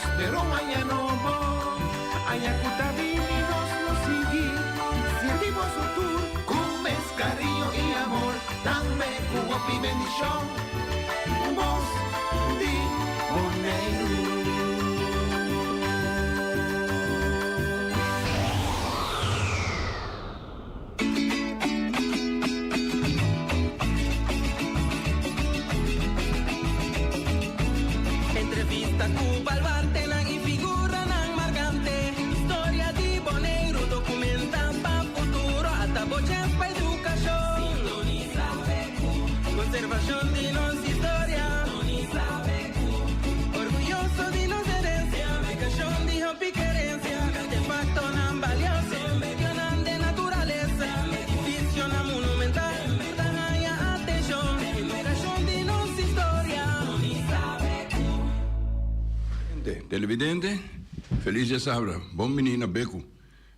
vivimos, pero mañana no. Ayacuta vivimos, no sigue. Sentimos su tour, con cariño y amor. Dame cubo y bendición. Voz de Bonaire. Entrevista Cuba al Bartelan y figura nan marcante. Historia de Bonaire documentan pa' futuro. Hasta boches pa' educación. Sintoniza Becu. Conservación de nos historia. Sintoniza Becu. Orgulloso de nos herencia. Mecación de hopi querencia. Artefacto nan valioso. Medio nan de naturaleza. Edificio nan monumental. Tangaya atención. Mecación de nos historia. Sintoniza Televidente, feliz de sabra, bom menino Beco,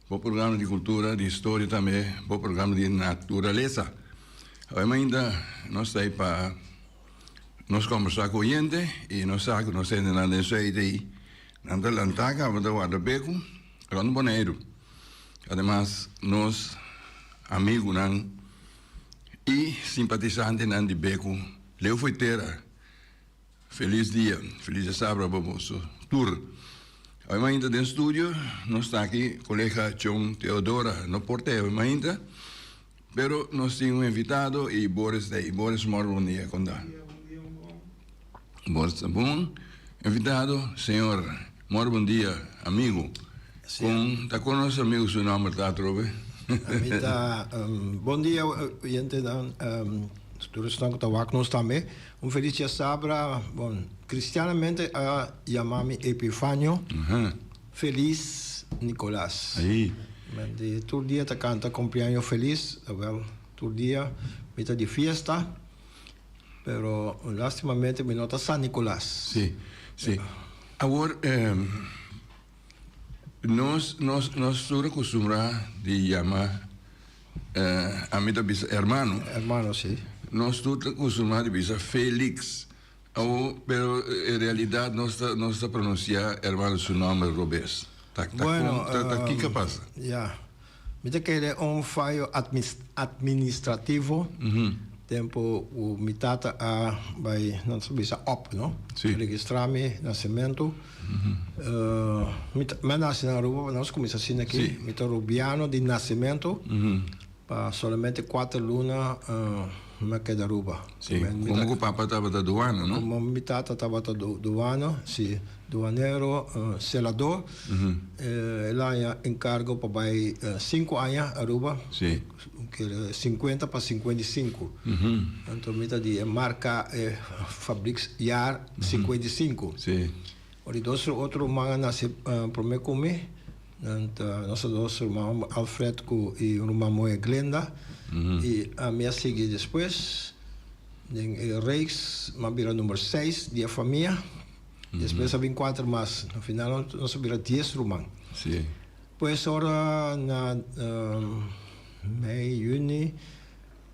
bom programa de cultura, de história também, bom programa de natureza. Ainda nós está aí para nós conversar com o gente e nós sabemos que nós temos na nossa aí, na Lantaca, na Beco, lá no Bonaire. Además, nós amigos e simpatizantes de Beco, Leo Foiteira. Feliz dia, feliz de sábado para você. Tour. Ainda no estúdio, nós está aqui, colega John Teodora, no porteiro ainda, pero nós temos invitado e Boris daí. Boris, bom dia, conta. Boris, bom. Invitado, senhor, bom dia, amigo. Está com nossos amigos, seu nome está, Trove? Bom dia, gente. Todos estão com também. Feliz dia sabra. Bom, cristianamente a chamar-me Epifanio. Feliz Nicolás. Aí. Mas de todo dia te canta cumpleaños feliz. Well, todo dia mita de fiesta. Pero lastimamente me nota San Nicolás. Sim, sim. Agora nós somos acostumados de chamar a mim hermano. Hermano, sim. Nós todos acostumados a dizer Félix, pero em realidade nós está pronunciar hermano seu nome Robes. Bueno, o que passa? Ja, met que é fallo administrativo. Tempo o mitata a vai não sabia op, não? Registrar-me nascimento. Mas nasci na Aruba, nós começamos assim aqui. Mita rubiano de nascimento. Para somente 4 lunas na queda Aruba. Sim. Como o papa estava da aduana, não? Como mi tata estava da aduana, sim, aduanero, selador. Ela encargo para 5 anos Aruba. Sim. Que 50 para 55. Então mita de marca fabrics jaar 55. Sim. Ori dois outro manga nasce prome comer. Nós dois irmãos Alfred e o irmão Moe Glenda e a minha seguir depois em Reis Mabira número 6 de a família depois havia 4 mais no final nós vira 10 irmãos pois agora na Mei, Juni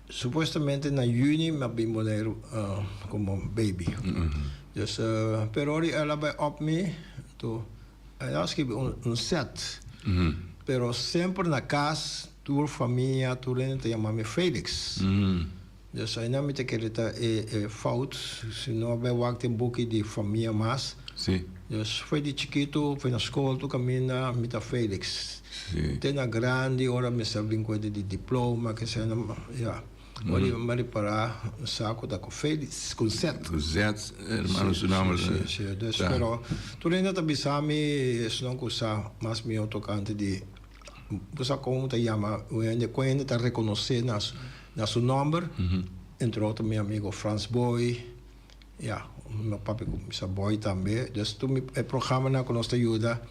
supostamente na Juni me bimboneiro como baby dus pero ela vai op me to acho que set. Pero sempre na casa, tua família, tu te chama-me Félix. Dus aí não me te querer fout, se não houver um pouco de família mais. Sim. Dus foi de chiquito, foi na escola, tu caminha, me tá Félix. Sim. Tem na grande, ora me sabe coisa de diploma, que se não, já. Ora me para saco da com Félix, com set. Com set, hermano, seu nome. Sim, dus pero tu ainda te bisami, se não coisa mais me tocante de você como te chama, quando te reconhecer na seu nome, entre outros meu amigo Franz Boy, meu papi com Boy também, dus tu me programa na conosco ajuda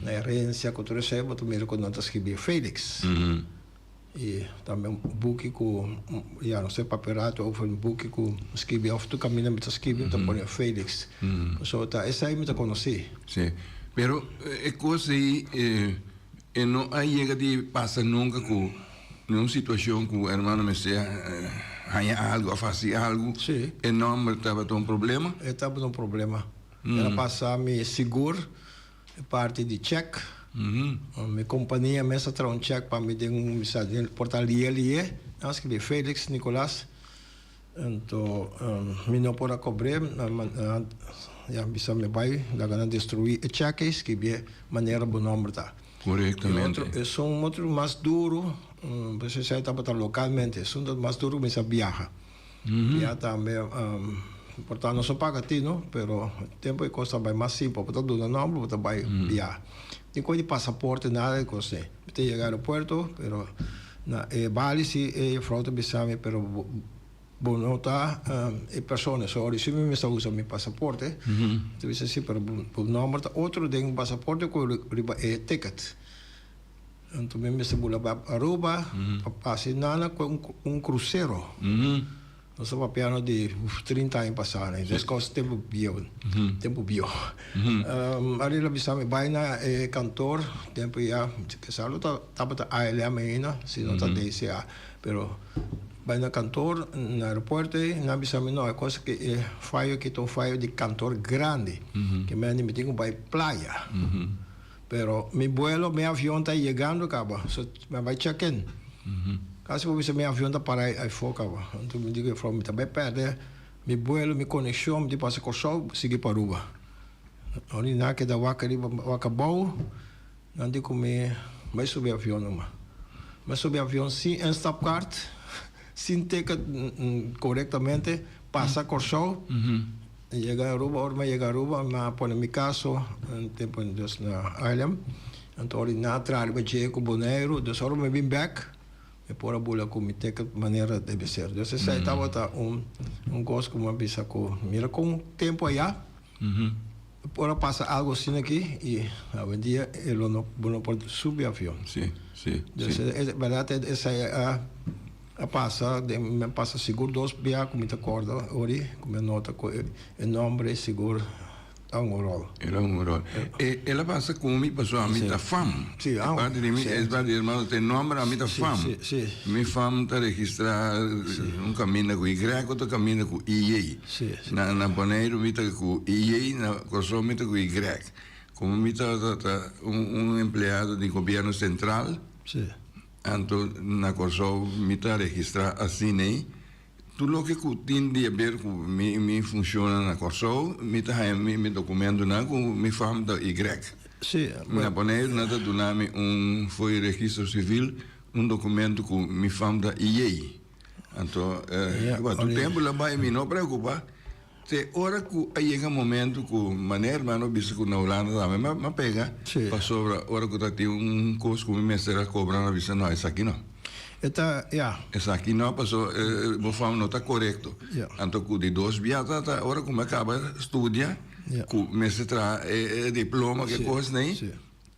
na herência que tu recebe, tu me reconhece escrever Félix. E também book com não sei papelato ou um book com escrever ou tu caminha me escrever então põe Félix. So tá essa aí me tá conhecer. Sim. Pero é coisa aí não aí chega de passa nunca com numa situação que o irmão me ganha algo, a fazer algo. Sim. E não estava tão problema. Estava um problema. Ela passa me seguro, parte de cheque. Minha companhia mesmo traz cheque para me dar mensagem portalia ali. Nós que Felix Nicolás. Então, me não pode cobrar, já bisa me vai, lá ganhar destruir cheques que é maneira bom nome tá. Corretamente. É um outro mais duro, você sai para localmente, é um mais duro mas viaja. Viaja também, portanto não só paga ti, não, pero tempo e costa vai mais simples, portanto do nome, portanto vai viajar. Tem coisa de passaporte nada que você, tem chegar ao aeroporto, pero na Bali se é fraude bisame, pero bom não tá e pessoas só se me usa meu passaporte então isso assim para o nome outro tem passaporte com ticket então me se bula para Aruba passe nada com cruzeiro nós só piano de 30 anos passaram descosta tempo bio ali lá bisa me vai na cantor tempo já que salo tá para a ilha menina se não tá DCA pero vai na cantor no aeroporto na bisame não é coisa que falho que tô falho de cantor grande que me tenho vai playa pero mi vuelo meu avião tá chegando acaba so me vai check-in caso você meu avião tá para aí foca então me digo from tá bem perto mi vuelo mi conexão de passa corso seguir para Aruba ali na que da waka bom não digo me vai subir avião não mas subir avião sim em stop card sin ticket correctamente, pasa Corso, llega a Aruba, ahora me llega a Aruba, me pone mi caso, en tiempo en dus na Island, entonces na traer me llego Bonaire, dus ahora me vim back, me pone a bula con mi ticket manera debe ser. Entonces esa estaba un gozo como avisa con, mira con tiempo allá, ahora pasa algo así aquí y hoy día el no puede subir avión. Sí. Entonces es verdad esa passa seguro 2 viagens como te acorda ori como nota com o nome seguro a rol era rol ela passa com mi passou a mita fam parte de mim é parte irmão tem nome a mita fam mi fam tá registrar caminho com Y outro caminho com IE na Bonaire mita com IE na Corso mita com Y como mita empleado de governo central Anto na Corso me tá registrar assim né tudo lo que tem de ver com me funciona na Corso me tá me documento na com me fam da Y na Bonaire nada do nome foi registro civil documento com me fam da IE então o tempo lá vai me não preocupa se ora que chega momento que maneira mano bicho que na Holanda também mas pega para sobre ora que tem custo que me será cobrando bicho não isso aqui não essa aqui não passou vou falar não está correto então que de 2 viagens tá ora que me acaba estudia que me se traz diploma que coisa nem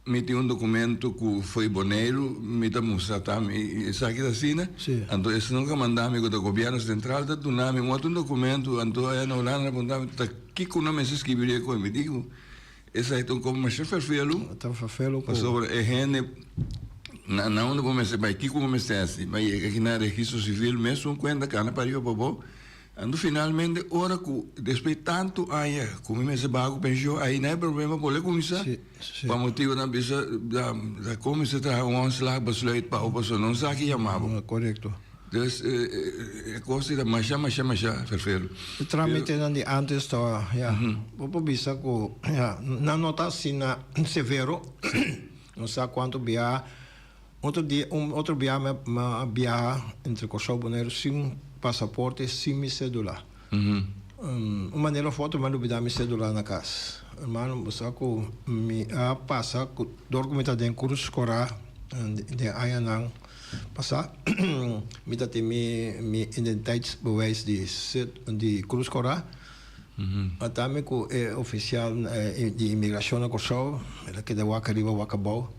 me tem documento que foi boneiro me tá mostrando também isso aqui assim né então isso nunca mandamos do governo central da do nome outro documento então é na Holanda apontamos tá que com nome se escreveria com me digo essa é então como chefe ferfelo sobre EGN na onde comecei vai que comecei assim vai aqui na registro civil mesmo conta cana para o bobo ando finalmente ora que depois tanto aí como me se bago pensou aí não é problema pode começar para motivo na bisa da como se tá slag besluit para o pessoa não sabe que chamava correto dus coisa da mais perfeito o trâmite antes tá vou bisa com na nota assim na severo não sei quanto via outro via entre Corso Bonaire sem passaporte sem minha cédula. Uma maneira foto mas não me dá minha cédula na casa. Mano, você com me passa com documento de curso escolar de Ayanang passar me dá me identiteitsbewijs de curso escolar. Também com oficial de imigração na Corso, ela que de Wakabau.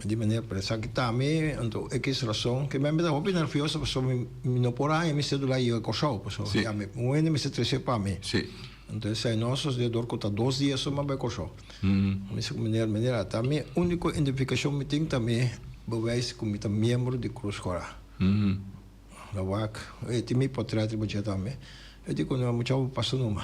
De maneira presa que também então X razão que me dá opinião nerviosa sobre me não por aí me cédula e o Corso pessoal já me me se trece para mim então se nós de dor conta 2 dias só me Corso me se maneira também único identificação me tem também bewijs como me membro de Cruz Cora na WAC e tem me portrait também eu digo não muito passou numa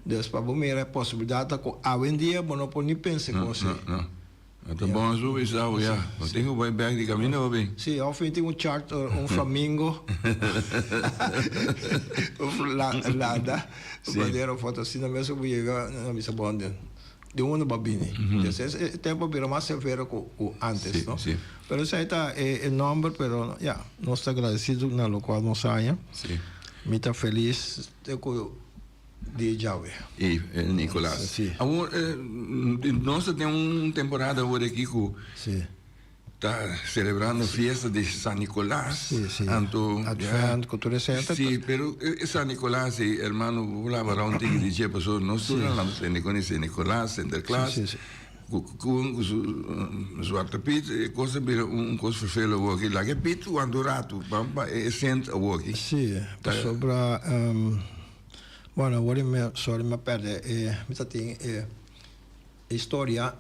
Dus para mim a possibilidade que hoje em dia não pode nem pensar com você. Não. Até bom isso é já. Não tenho vai back de caminho bem. Sim, ao fim tem charter, flamingo. Lada. Bandeira foto assim na mesa que chega na missa bonde. De uma babine. Esse tempo vira mais severo que antes, não? Sim. Pero isso aí está é número, pero nós estamos agradecidos na local nós saia. Sim. Me está feliz de Yahweh. E Nicolás. Sim. Nós temos temporada agora aqui que está celebrando a festa de San Nicolás. Sim. Então, Advent, cultura certa. Sim, pero San Nicolás, hermano, vou para onde que dizer pessoa, nós estamos falando de San Nicolás, Sinterklaas. Sim. Com Zwarte Piet, coisa vira coisa vervelho aqui. Lá que Piet, o Andorato, é sente o aqui. Sim, sobre bueno, agora me perde. Me tem história.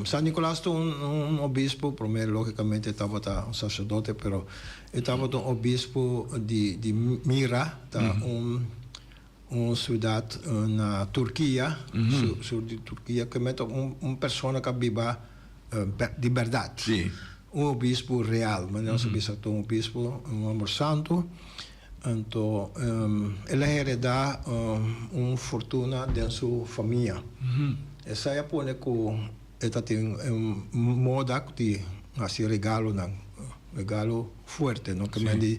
San Nicolás tem obispo, primeiro, logicamente, estava um sacerdote, pero estava um obispo de Mira, uma cidade na Turquia, sul de Turquia, que mete pessoa que vive de verdade. Sim. Obispo real, mas não sabia se é obispo, amor santo. Então, ele hereda fortuna de sua família. Essa é a pone que ele tem moda de assim regalo forte, não que me diz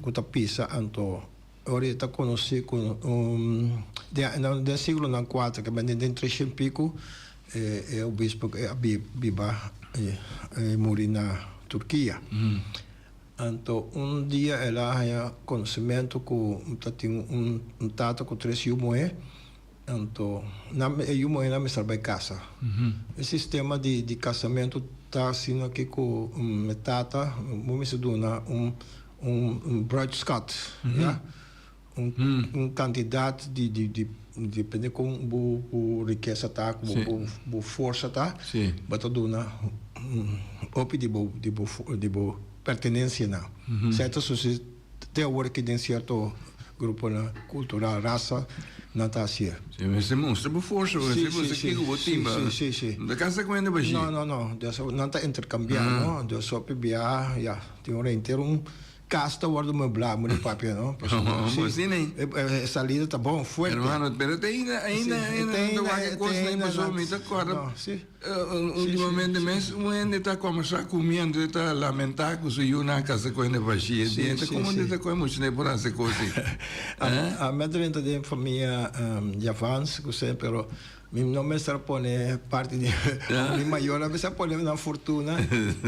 que tá pisa, então ahorita conheci com do século IV, que vem de 300 pico, é o bispo que viva morreu na Turquia. Então, dia ela tinha conhecimento que tinha tata com 3 irmãos. Então, irmãos não me salva em casa. O sistema de casamento está assim aqui com tata, vamos dizer, bride Scott, candidato depende com a riqueza tá, com a força tá, bota dona de pertenência não. Certo, se tem agora que tem certo grupo cultural, raça, não está assim. Você mostra por força, você que o timba. Sim. Da casa com ainda baixinho. Não, não está intercambiando, não. Deus só pibia, tem hora inteira casta guarda meu blá, muito papel, não? Sim, nem. Essa lida tá bom, forte. Hermano, pero ainda não qualquer coisa nem pessoa me tá corda. Ultimamente mesmo, ainda está começar comendo, está lamentar que se eu na casa com ainda baixinha, então como ainda está com muito nem por essa coisa. A madrinha de família Javans, que sei, pero não me está pone parte de minha maior, a veces pone na fortuna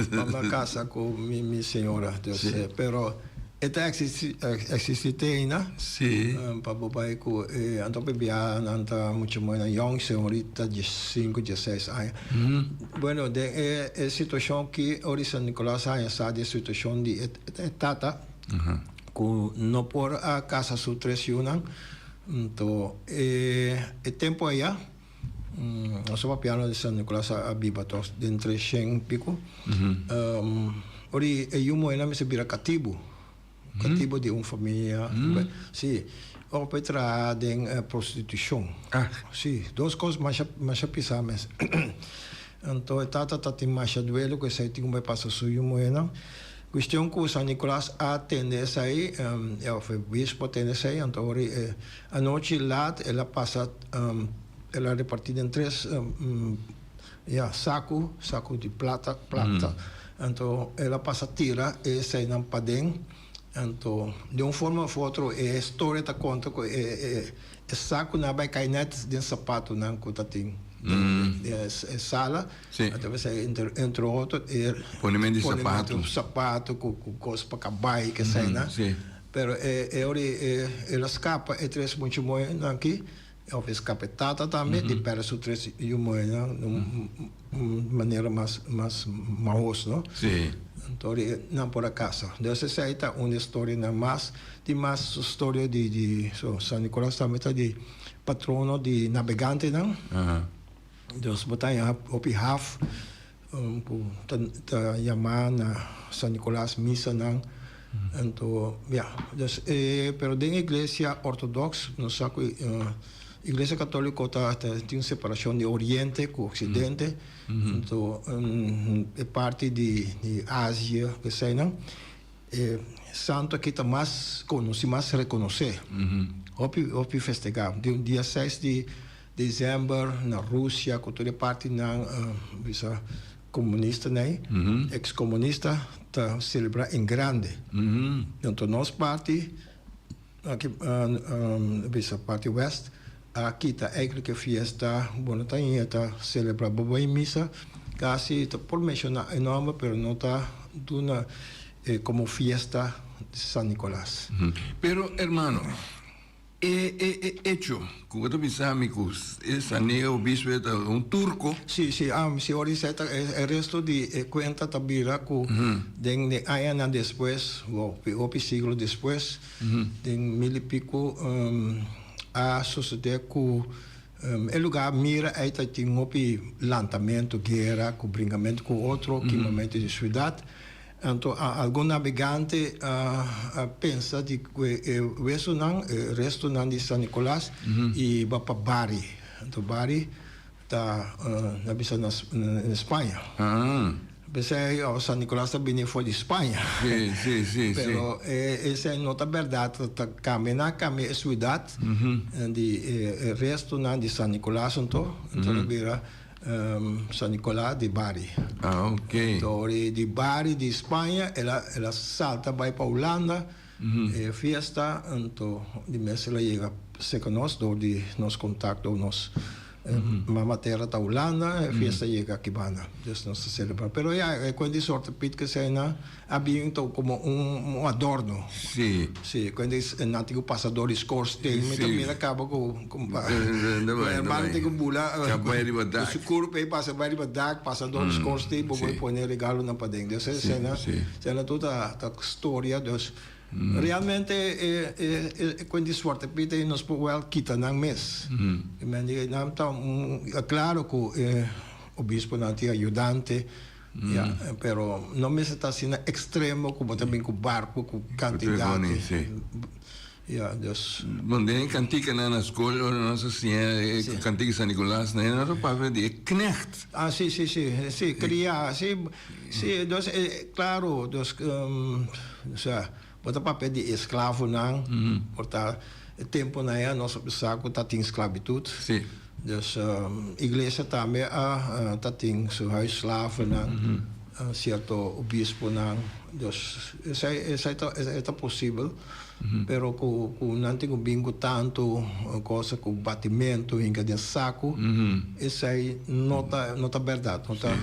para casa com minha senhora, pero esta existe ainda. Sim. Para papai que então bebia anda muito mais young senhorita de 5, 16 anos. Bueno, de situação que ori San Nicolás essa de situação de tata que não por a casa su 3 anos. Então, tempo aí nós vamos piano de San Nicolás a Bibatos de entre 100 pico. Ori eu moena me se vira cativo de uma família. Sim, ou petra de prostituição. Sim, duas coisas mais pisadas. Então, tata tem mais duelo que sai tem um passo suyo moena. Questão que San Nicolás atende essa aí, o bispo atende essa aí. Então, a noite lá ela passa ela é repartida em 3 saco de plata. Então, ela passa tira e sai na padem. Então, de uma forma ou outra, a história está conta que o saco não vai cair net de sapato não que tá tem. Sala, então você entre outro ponemento de sapato com coisa para acabar que sai, né? Pero ela escapa e 3 muito muito aqui. Of escapetata também, de para su 3 humor, de maneira mais não? Sim. Então, não por acaso. Então, essa aí está uma história mais, de mais história de San Nicolás também está de patrono de navegante, não? Então, botar em Opihaf, tá chamar na San Nicolás missa, não? Entonces, ya, dus, pero de iglesia ortodoxa, no saco, iglesia católica tiene una separación de Oriente con Occidente, entonces, es parte de Asia, que sea, ¿no? Santo aqui está mais conhecido, mais reconhecer. Hopi festejar. De dia 6 de dezembro, na Rússia, com toda parte na comunista, né? Ex-comunista, está celebrar em grande. Então, nossa parte, aqui, parte West, aqui está eigenlijk fiesta, bueno, está celebrar boa missa, quase, por mencionar enorme, pero não está duna como fiesta de San Nicolás. Pero, hermano, hecho, como tú pisamicus, es aneo obispo un turco. Sí, sí, sí, ahorita el resto de cuenta tabira que de años después, o siglo después, de mil y pico, a suceder que el lugar mira ahí tiene un lanzamiento, guerra, con brincamiento con otro, quemamiento de ciudad. Então, algum navegante pensa de que o resto de San Nicolás e vai para Bari. Então, Bari está na Espanha. Pensei, San Nicolás também foi de Espanha. Sim, sim, pero essa não é verdade. Caminhar a cidade de resto de San Nicolás, então vira San Nicolás de Bari. Ok. Então, de Bari, de Espanha, ela salta, vai para a Holanda, fiesta, então, de mês ela chega, se conosco, de nos contactos, nos Mama terra da Holanda, fiesta chega aqui, banda, dus nós celebramos. Pero quando de sorte, Pete, que se havia então como adorno. Sim. Sim, quando é antigo passador de scorstein, mas também acaba com hermano tem que bula, o curso aí passa vai para dak, passador de scorstein, vou pôr regalo na padeng. Dus cena toda a história, dus realmente quando de sorte Pete nos pode quitar nang mês. Mas não tá claro que o bispo não tinha ajudante. Pero não me está sendo extremo como também com barco, com quantidade. Dus. Bom, tem cantiga na escola, nossa senhora, cantiga San Nicolás, né? Não para ver de knecht. Sim, cria, sim, dus claro, dus, bota papel de escravo não, portanto, tempo na é nosso saco tá tem esclavitud. Sim. Dus igreja também tem seu slaven, certo obispo, dus é possível, pero com não tem bingo tanto coisa com batimento em cada saco, isso aí não tá verdade, não tá.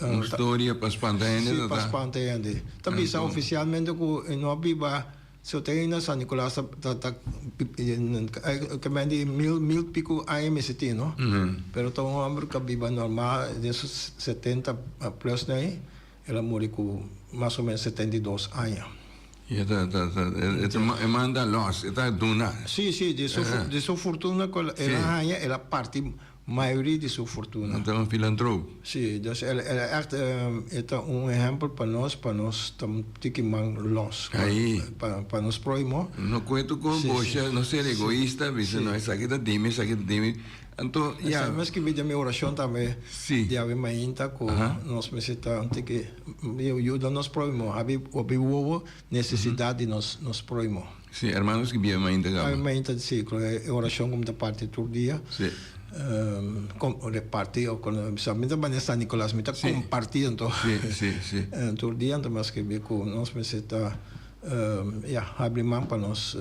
Uma história para espantar ainda. Sim, para espantar ainda. Também oficialmente que não viva. Se eu tenho na San Nicolás, que me diz mil pico anos, não? Pero tem homem que vive normal, desses 70 plus, né? Ela morreu com mais ou menos 72 anos. E ela manda los, ela dona. Sim, de sua fortuna, ela parte maioria de sua fortuna. Então, um filantropo. Sim, dus ela é exemplo para nós estamos tikimang los. Para nós proimo. Não cuento com bocha, não ser egoísta, visto não isso aqui tá dime. Então, mas que me minha oração também. Sim. De haver mainta com nós necessitamos que ajuda nós proimo, haver necessidade de nós proimo. Sim, hermanos que via mainta gama. A mainta de ciclo, é oração como da parte todo dia. Sim. Repartir ou somente para San Nicolás me está compartilhando todo dia, mas que ver com nós necessita abrir mão para nos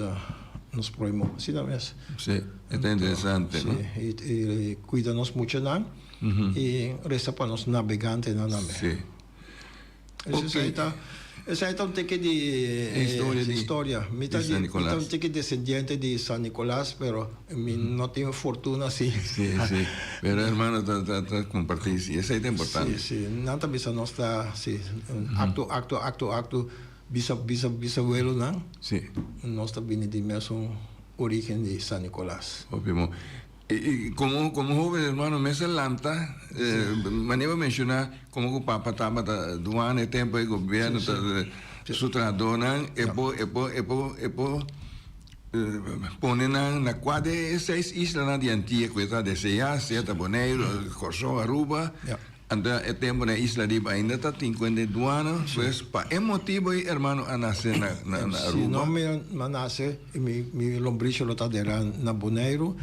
proimo, sim mesmo. Sim, é interessante, não? E cuida nos muito não e resta para nós navegante não mesmo. Sim. Essa é um tique de história. Me está um tique descendente de San Nicolás, pero não tenho fortuna assim. Sim. Pero hermano, tá compartilhando isso. Isso é importante. Sim. Não também se nós está, sim, acto, bisabuelo não. Sim. Nós também de mesmo origem de San Nicolás. Óbvio. Y como joven hermano me se lanta, me iba a mencionar como que papá estaba durante el tiempo del gobierno, Su tradonan, ponen na quadre 6 islas de Antilles, que de Ceia, Seta Bonaire, Corsó, Aruba. Anda é tempo na isla de ainda está 50 anos, pues pa motivo aí hermano a nascer na Aruba. Se não me nasce, mi lombricho lo tá na Bonaire,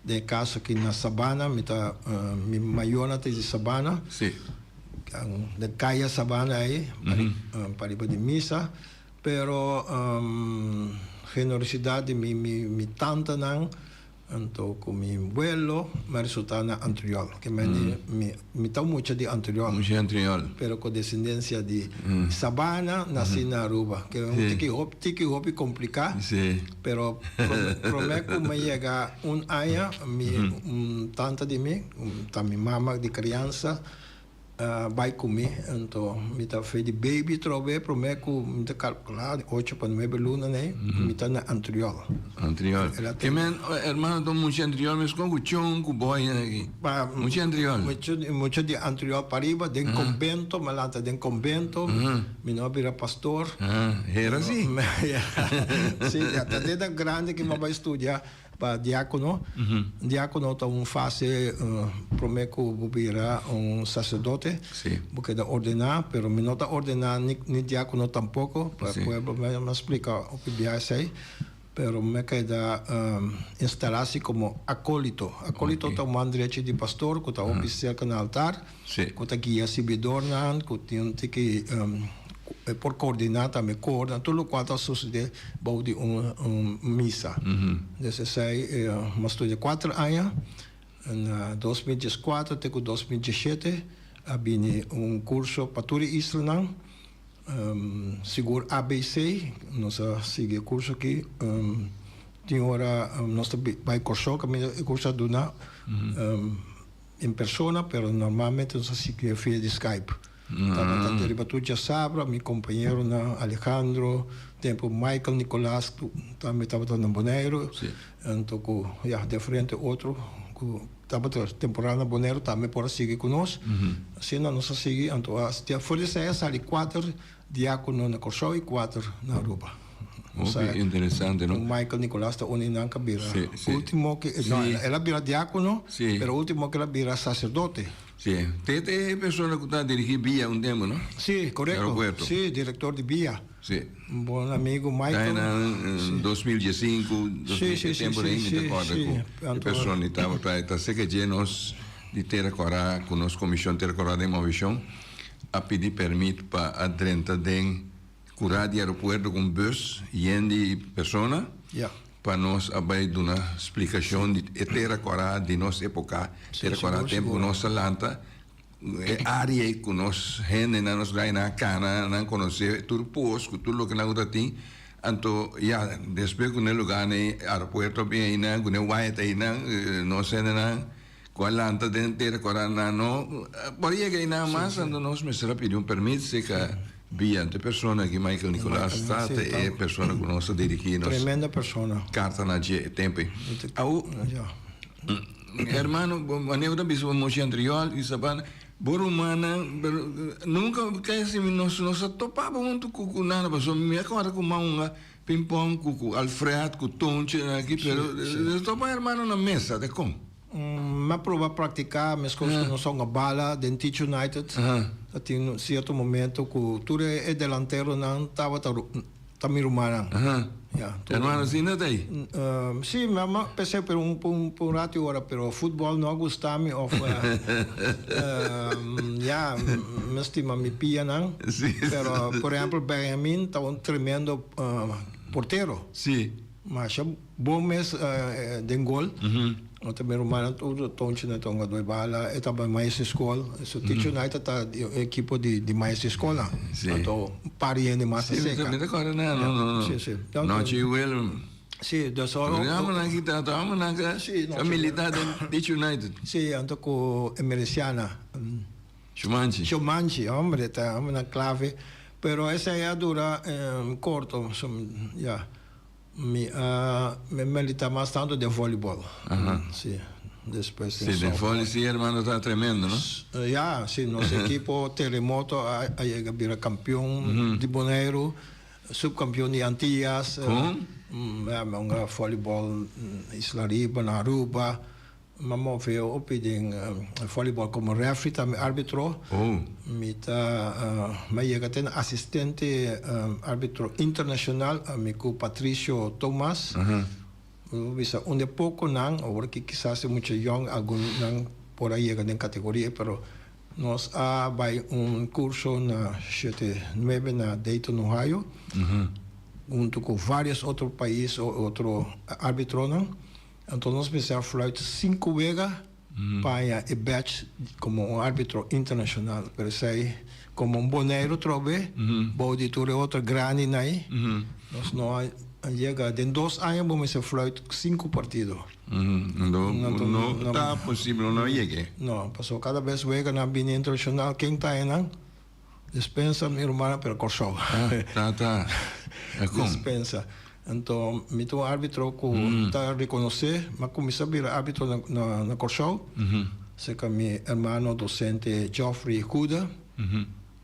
de casa aqui na Sabana, mi maiona de Sabana. Sim. De caia Sabana aí, para ir de missa, pero generosidade mi tanta não. Então, com meu abuelo, me resulta na Antriol, que me tá muito de Antriol. Muito Antriol. Pero com descendência de Sabana, nasci na Aruba, que é um tiki hobby complicado. Sim. Pero prometo me chega ano, tanta de mim, minha mama de criança, vai comigo, então me tá feito de baby, trove, prometo me tá calculado 8 para 9 lunas, né? Me tá na Antriol. Antriol. Que men, hermano, tô muito Antriol, mas com chão, com boy aqui. Muito Antriol. Muito de Antriol para riba, de convento, malanta de convento. Mi nome era pastor. Era assim? Sim, até desde grande que me vai estudar para diácono. Diácono está fase, prometo virar sacerdote, porque da ordenar, pero me não está ordenar ni diácono tampoco, para o pueblo me explica o que é isso. Pero me queda instalar-se como acólito. Acólito está um direito de pastor, que está oficial no altar, que está guia servidor, que tem que por coordenar também coordena tudo o que está sucedendo de uma missa. Desses aí, mas estou de 4 anos, em 2014 até 2017, havia curso para todo Israel, seguro ABC, nós seguimos curso aqui, tinha hora, nós vai curso, que curso do em persona, pero normalmente nós seguimos via de Skype. Estava derivado de Sabra, meu companheiro Alejandro, tempo Michael Nicolás, também estava na Bonaire, então de frente outro, estava temporada na Bonaire, também por seguir conosco, assim nós seguimos, então foi isso aí, sali 4 diáconos na Corsó e 4 na Aruba. Interessante, não? Michael Nicolás está unindo a vira. Último que, ela vira diácono, mas o último que ela vira sacerdote. Sim. Tem pessoa que está dirigindo Via tempo, não? Sim, correto. Sim, diretor de Via. Sim. Bom amigo Michael. Em 2015, tempo ainda de acordo com a pessoa que estava para sei que nós de ter coragem com nossa comissão ter coragem de movição a pedir permito para a 30 de curar de aeroporto com bus e de pessoa. Para nós abai de uma explicação de ter coragem de nossa época, ter coragem tempo com nossa lanta, área com nós gente na nos ganha na cana, não conhecer tudo posto, tudo o que não tem. Então, depois que no lugar no aeroporto bem aí, com o white aí, nós ainda não com a lanta de ter coragem não, podia que ainda mais, então nós me será pedir permito se que via de pessoa que Michael Nicolás está é pessoa que nós dirigimos. Tremenda pessoa. Carta na tempo. Hermano, maneiro da pessoa muito anterior e sabana, borumana, nunca que assim nós topava muito com nada, pessoa me agora com manga ping-pong com Alfred com Tonche aqui, pero topa hermano na mesa de como me prova praticar minhas coisas não são a bala de Teach United. Tem um certo momento que tu é delantero não estava também rumana. Hermano, assim não tem? Sim, mas pensei por um rato hora, pero futebol não gostava-me of me estima me pia não. Pero por exemplo Benjamin estava tremendo porteiro. Sim. Mas bom mês de gol. O também rumana tudo tonte na tonga do bala e também mais escola. So Teach United tá equipe de mais escola. Então pariente mais seca. Sim, agora não. Sim. Não te will. Sim, da só. Programa na kita, tamo na a militar de Teach United. Sim, então com emerciana. Shumanchi, hombre, tá na clave. Pero essa é a dura corto, me milita mais tanto de voleibol. Sim. Después Sí, de fútbol sí, hermano, está tremendo, ¿no? Ya, sí, nuestro equipo Terremoto ha llegado a ser campeón de Bonaire, subcampeón de Antillas, un voleibol Isla Riba, na Aruba, maar veel op in voleibol como referee, también árbitro. Maar llega ten asistente árbitro internacional, amigo Patricio Tomás. Bisa un poco nan, ahora que quizás es mucho young, algún nan por ahí llegan en categoría, pero nos ha un curso na 7-9 na Dayton, Ohio, junto con varios otros países, otros árbitros. Entonces nos empezamos a fluir 5 veces para el batch como un árbitro internacional. Pero sei como un boneiro trove, auditor otro grande ahí. Nos no llega en 2 años vamos a fluir 5 partidos. No está posible, no llegue. No, pasó cada vez juega na bina internacional, quem está aí, dispensa mi hermana, pero corso. Tá. Dispensa. Então, meu árbitro que está reconhecer, mas comecei a virar árbitro na Corso. Sei que meu irmão docente Geoffrey Huda,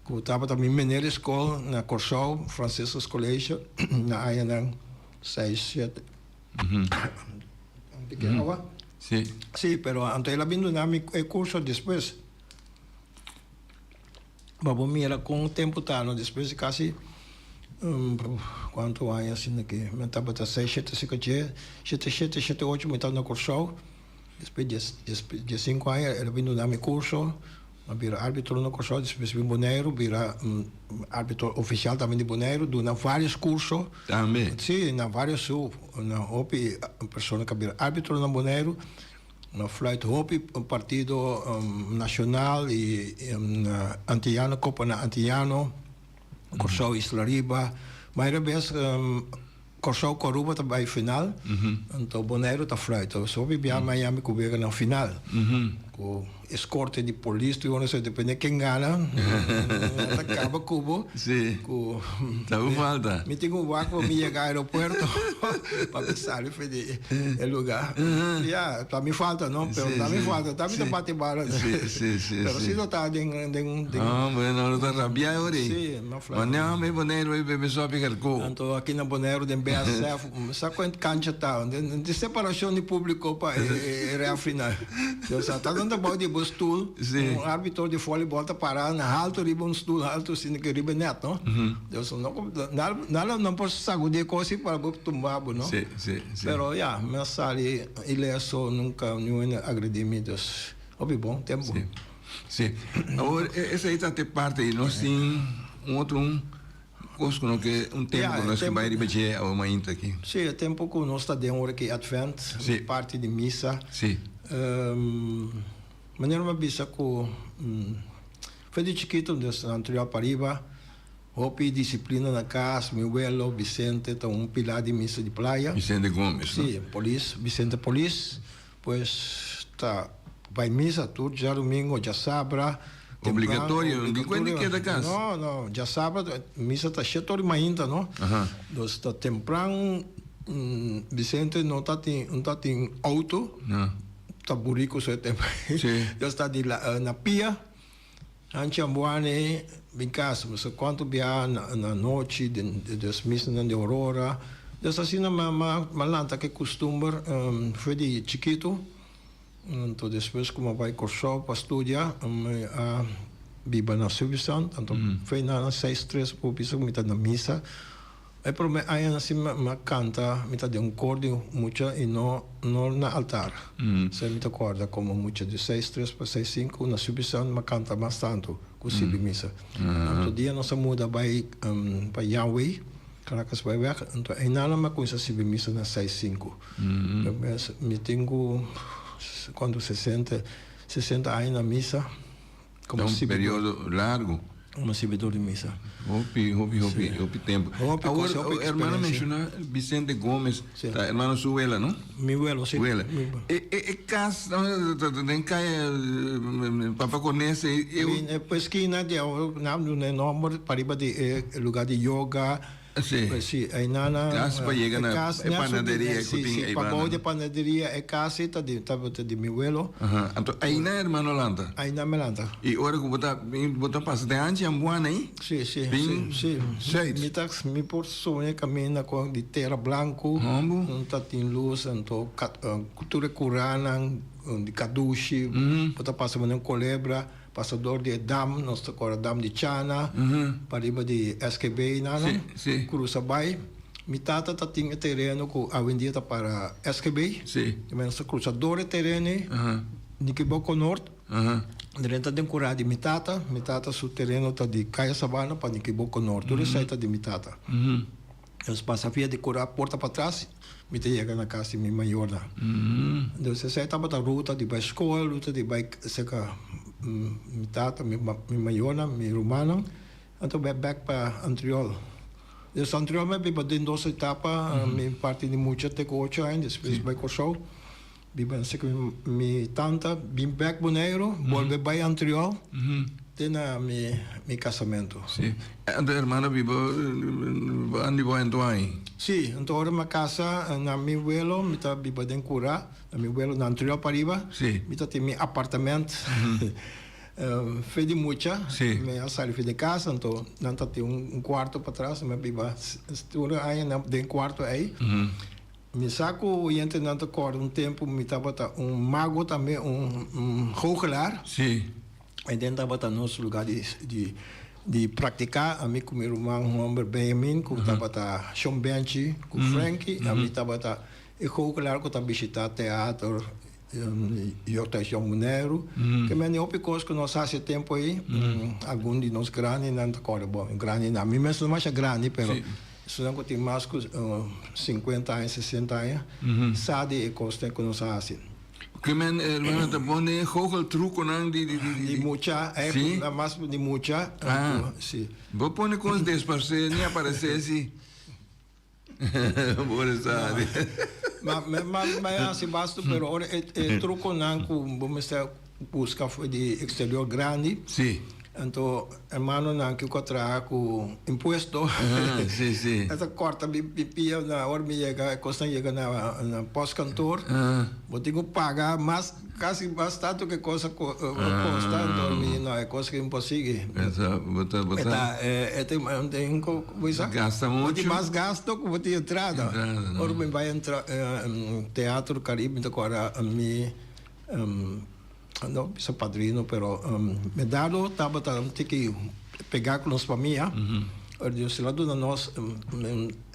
que estava também na escola na Corso, Francisco's College, na área 6-7. Sí. Sí, pero antes ela vindo na meu curso depois. Vamos mirar com o tempo tá, no depois de quase quanto anos assim que me estava até 6, 7, 7, 8 me estava no curso. Depois de 5 anos ela vindo na meu curso, vira árbitro no curso, depois vim Bonaire, vira árbitro oficial também de Bonaire, na vários cursos. Também? Sim, na vários na hopi pessoa que vira árbitro no Bonaire, na flight hopi partido nacional e Antillano, Copa na Antillano, Corso Isla Riba, mas era vez Corso Coruba também final, então Bonaire tá flight, só vivia Miami que veio na final. Com escorte de polícia, não sei, depende de quem ganha, acaba Cuba. Sim. Tá falta. Me tenho um barco para me chegar ao aeroporto para pensar em lugar. Já, tá me falta, não? Pero tá me falta, tá me dando bate-bala. Sim. Pero se não tá Ah, bueno, não tá rabia agora. Sim, não flama. Mas não, me Bonaire, eu bebo só pegar co. Então aqui na Bonaire tem BSF, sabe quanto cancha tá? De separação de público para a final. Então tá dando bom de stoel, árbitro de voleibol tá parado na alto riba stoel alto assim que riba net, não? Deus não posso sacudir coisa para tumbar, não? Sim. Pero já, mas sali ileso nunca nenhum agradecimentos. Obi bom tempo. Sim. Agora essa aí tá te parte e nós tem outro coisa que tempo que nós que vai repetir a uma inta aqui. Sim, tempo que nós está dentro aqui Advent, parte de missa. Sim. Maneira uma bisa que foi de chiquito desde Antioquia Pariba, hopi disciplina na casa, meu abuelo Vicente, tá pilar de missa de praia. Vicente Gomes. Sim, Vicente Polis, pues tá vai missa tudo já domingo, já sabra. Obrigatório, de quando que é da casa? Não, já sábado, missa tá 7 horas ainda, não? Então está temprano, Vicente não tá tem auto. Tá burico só tempo. Já está na pia. Antes ambuane, em casa, mas quanto via na noite, das missas de aurora. Já assim na malanta que costuma foi de chiquito. Então depois como vai correr para estudar, a viva na subção, então foi na 6-3 por piso que me na missa. Aí por mim aí assim me canta, me de coro muito e não na altar. Se me acorda como muito de 6-3 para 6-5 na subção me canta bastante com sibi missa. Então dia nossa muda vai para Yahweh. Caracas vai ver, então aí nada mais com essa sibi missa na 6-5. Me tenho quando 60 anos na missa, como período largo. Como servidor de missa. Hopi tempo. Agora, o irmão mencionou Vicente Gomes, tá, irmão Suela, não? Mi abuelo, sim. Suela. E casa, tem caia, papa conhece. Pesquisa de nome pariba de lugar de yoga, Sim. Pues sí, hay nana. Casa para llegar a panadería. Sí, para voy de panadería, es casa de mi abuelo. Então, aí na hermano Lanta. Aí na Melanta. E agora que você passa de antes, é um bom aí? Sim, sim. Sim. Mi persone cammina con di terra blanco, non tatti in luz, cultura curana, di kadushi, poi passa un colebra, passador di dam, nostro cora dam di Chana, pariba di SKB nana, cruza bai. Mi tata tating terreno ko avendieta para SKB. Sì. Mi nostro cruzadore terreni, di Kiboko Nord. Direnta din cura di mi tata sul terreno ta di Kaya Sabana pa di Kiboko Nord. Tu receita di mi tata. Eles passa via de curar porta para trás, me chega na casa de minha maior lá. Então você sai tava da ruta de escola, ruta de bike, seca mi tata, mi maior, mi romano, então back para Antriol. Então Antriol me biba dentro dessa etapa, mi parte de muita te coach ainda, depois vai corso. Biba seca mi tanta, bim back boneiro, volve vai Antriol. Tena mi casamento. Sì. E tu hermano vivo andi voi aí? Sì, então ma casa na mi abuelo, mi ta biba den cura, na mi abuelo na Antriol pariba. Sì. Mi ta tem mi apartamento. Fede mucha, me sali de casa, então não tá tem quarto para trás, me biba estuda aí na den quarto aí. Me saco e entre não acordo tempo, me tava mago também, hoogelaar. Sì. En dan dat nos lugar de praticar a mim com meu irmão Humber Benjamin, com tabata Sean Benchi, com Frankie, a mim tabata e claro que tá visitar teatro e outra João Monero, que me não picos que nós há tempo aí, algum de nós grande não tá corre bom, grande não, mim mesmo mais grande, pero isso não tem mais que 50 anos, 60 anos, sabe e costa que nós há assim. Que men hermano te pone goocheltruco nang di mucha, sí? Más de mucha. Sí. Vos pone cosas desparse ni aparece así. Por esa. Mas assim basta, pero ora truco nang vamos estar buscar foi de exterior grande. Sí. Então, hermano, não que eu trago com imposto. Sim. Essa corta pipia na hora me chega, custa chegar na pós-cantor. Vou ter que pagar mais, quase bastante que coisa custa. Então, não é coisa que é impossível. Tem coisa. Gasta muito. Tem mais gasto que vou ter entrada. Agora me vai entrar Teatro Caribe, então agora não sou padrino, pero me dado tava tem que pegar com nós família. Eu se lá do nós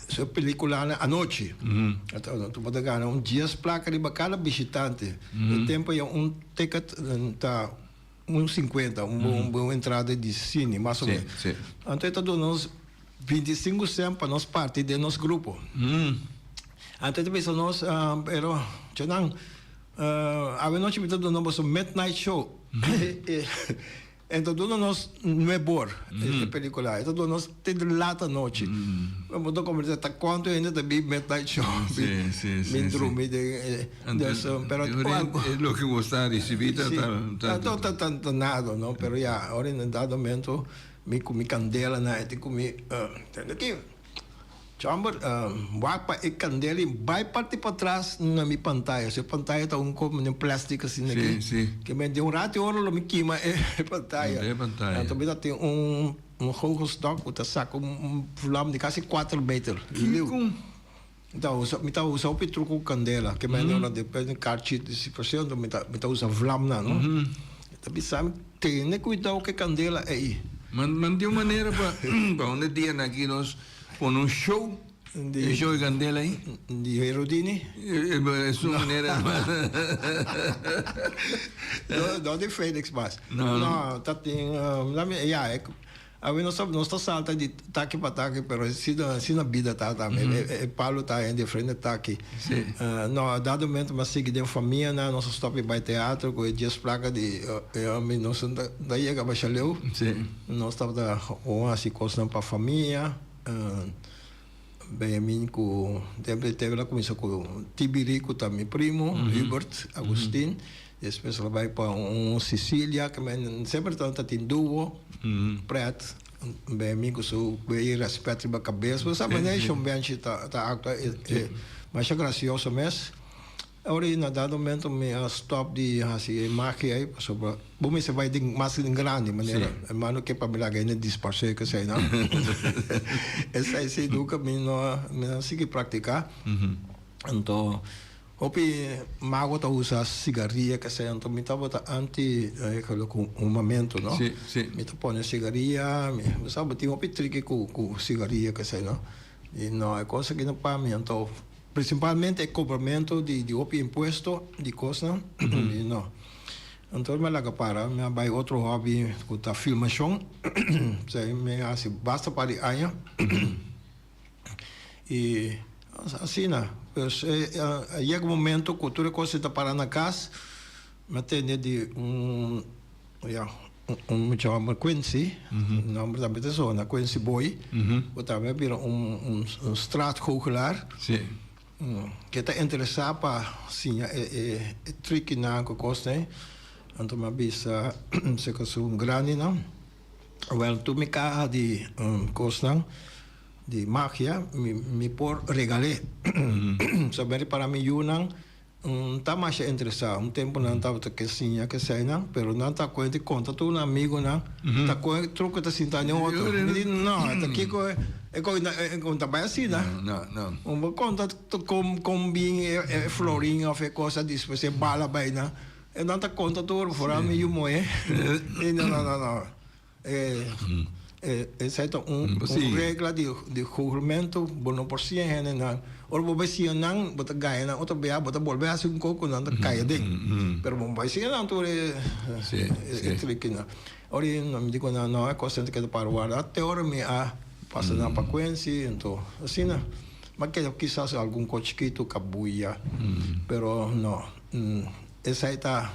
sua película à noite. Então tu pode ganhar dias placa de cada visitante. O tempo é ticket tá 1,50, boa entrada de cine, mais ou menos. Então tá dando nós 25 cents para nós parte de nosso grupo. Então depois nós pero não a noite me dando nós midnight show. Então nós não é bor essa película. Então nós tem lata noite. Vamos dar como tá quanto ainda também midnight show. Sim. Me dormi de pero é lo que gostar de vida tá nada, não, pero já agora em dado momento me comi candela na te comi aqui. Chamber, wapa e candela vai partir para trás na minha pantalla. Se a pantalla está como um plástico assim aqui. Sim. Que me deu rato hora lo me queima a pantalla. Então me tem hoge stock, o saco vlam de quase 4 metros. Então, me tá usando o truco candela, que me não depende de cartite de situação, então me tá usando vlam na, não? Então, sabe, tem cuidado que candela é aí. Mas de uma maneira para onde dia aqui nós con show de show de candela aí de Herodini é uma maneira não de Félix mas não tá tem a gente não está salta de taque para taque pero se na vida tá também Paulo tá em diferente taque não dado momento mas sigue de família na nosso stop by teatro com dias placa de nós daí acaba chaleu nós estava assim coisa para família Benjamin com teve lá começou com Tibirico também primo Hubert Agustin depois ela vai para Sicília que sempre tanto tem duo Pret bem amigo so bem respeito ba cabeça sabe né chão bem tá acta mas é gracioso mesmo agora na dado momento me stop de assim marque aí sobre bom me se vai de mais em grande maneira mano que para me lá ganhar disparcer que sei não essa aí se nunca me não se que praticar então Opi mago ta usa cigarrilha que sei então me tava anti com um momento não me tá põe cigarrilha me sabe tem opi trick com cigarrilha que sei não e não é coisa que não para mim então principalmente o cobramento de opi imposto de coisa e não então me laga para me vai outro hobby com a filmação sei me assim basta para aí e assim não chega um momento que tu coisa está para na casa mas tem de me chama Quincy nome da pessoa na Quincy Boy ou também vira straatgoochelaar que está interessado para sim trick na coisa então me bisa se que sou grande não well tu me cá de coisa de magia me por regalé saber para mim yunang tá mais interessado tempo não estava que sim que sei não pero não tá conta tu um amigo não tá com truque tá sentando outro não tá aqui com tá bem assim não conta com bem florinho ou coisa disso você bala bem não não tá conta tu fora mim eu moe não essa é regra de julgamento bueno por si não ou você se não bota ganha não outro bea bota volver a um coco não cai de pero bom vai ser não tu trick não ora não me digo não é coisa que para guardar até hora me passa na frequência então assim não mas que quizás algum cochiquito cabuia pero não essa está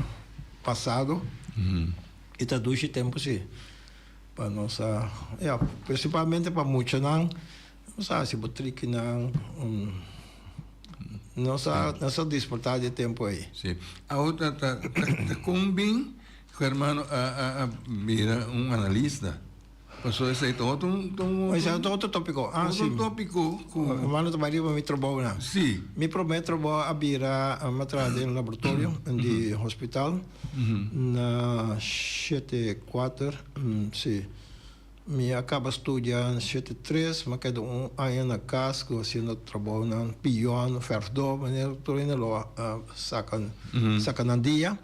passado e está dois tempos sim para nossa principalmente para muitos não sabe se botrique não nossa disputar de tempo aí sim a outra tá combin o irmão mira analista passou esse aí outro tópico sim tópico o mano trabalha me trabalho não sim me prometo trabalhar a vira a matrada no laboratório de hospital na 7-4 sim me acaba estudando 7-3 mas quedo ano na casa fazendo trabalho na piano ferdo maneira tô indo lá saca dia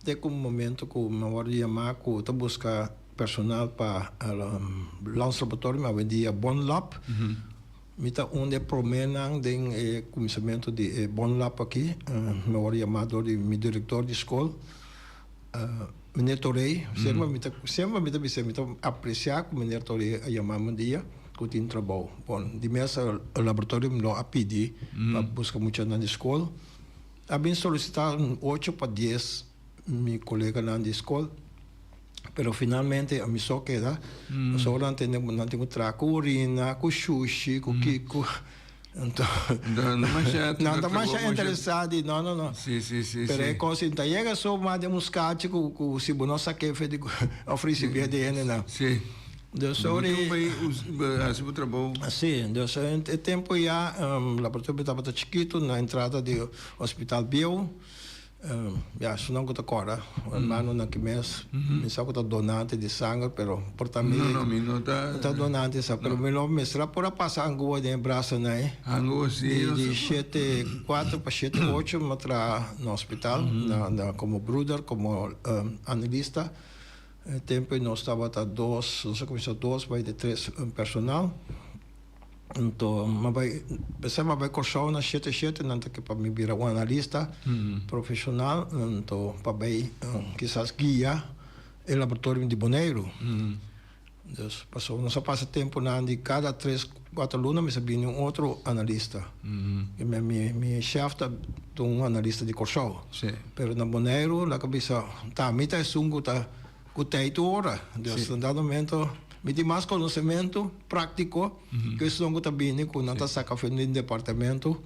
até com um momento que me hora de chamar que tô buscar personal para lançar laboratório mas vendia Bonlab me tá onde promenam de começamento de Bonlab aqui me hora chamado de meu diretor de escola Meneer Torrey, sempre me apreciar que Meneer Torrey a chamar um dia que tem trabalho. Bom, de mesa o laboratório me a pedir para buscar muito na escola. A bem solicitado 8 para 10 meu colega na escola, pero finalmente a mim só queda só não tenho traco urina, com sushi, com kiko. Então, não está mais interessado, não. Sim. Pero é coisa, então, chega só mais de muscate que se não saque de oferecer bem de ele, não. Sim. Deu sorte. Assim o trabalho. Sim, deu sorte. Tempo já, o laboratório estava chiquito na entrada do Hospital Bio. Se não conta agora, o irmão não que mês, me sabe que está donante de sangue, pero por também não está donante, sabe, pero me lo mestra por passar angua de braço, né? Angua sim. De 7-4 para 7-8 matra no hospital, como brother, como analista. Tempo nós estava a 2, não sei como isso 2, vai de 3 personal. Então, mas vai cursar na 7-7, não que para me virar um analista profissional, então para quizás guia o laboratório de Boneiro. Então, passou, não só passa tempo na de cada 3-4 alunos, me sabia um outro analista. E minha chefe é um analista de cursal. Mas na Boneiro, na cabeça, tá, me tá sungo tá com teito hora. Então, dado momento me tem mais conhecimento prático que isso não está bem quando está sacando no departamento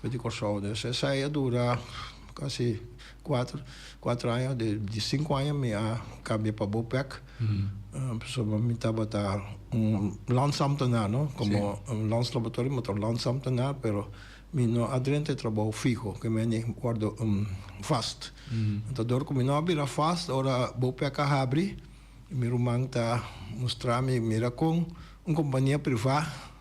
de cursal. Essa aí dura casi 4 años, de 5 años me cambié para Bopec. So, me estaba landsambtenaar, ¿no? Como un landslaboratorio, maar landsambtenaar, pero mi no adrente trabajo fijo, que me ni guardo fast. Então, door que me no abrir fast, ora Bopec abri, mi rumang ta mostrarme mira com companhia privada.